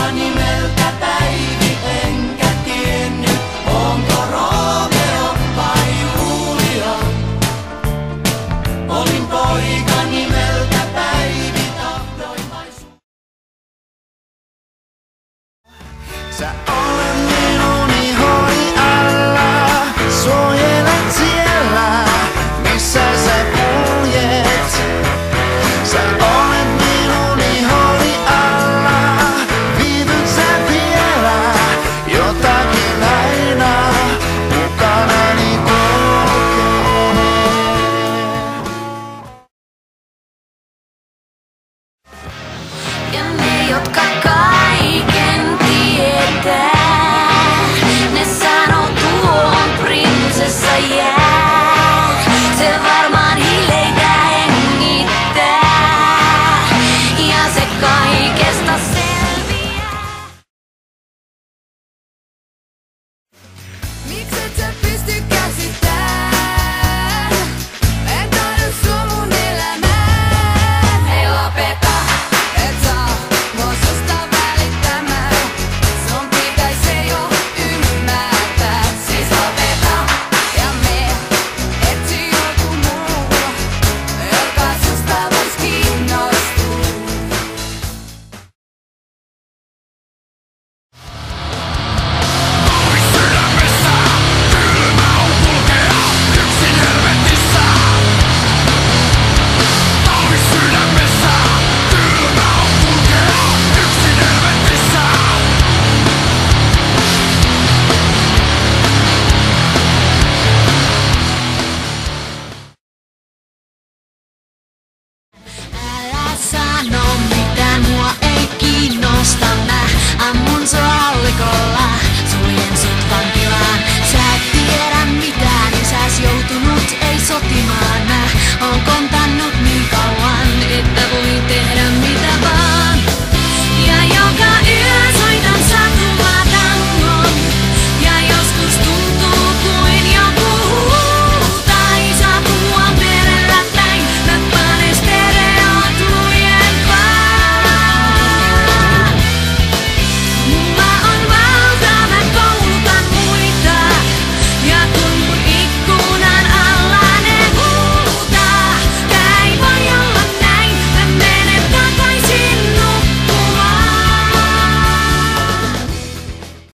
poika nimeltä Päivi, enkä tiennyt, onko Romeo vai Julia. Olin poika nimeltä Päivi, tahdoin vain Sä olet minun ihoni alla, suojelet siellä, missä sä kuljet. Sä olet minun ihoni alla, viivyt sä vielä, jotakin aina mukanani kulkee. Ja ne, jotka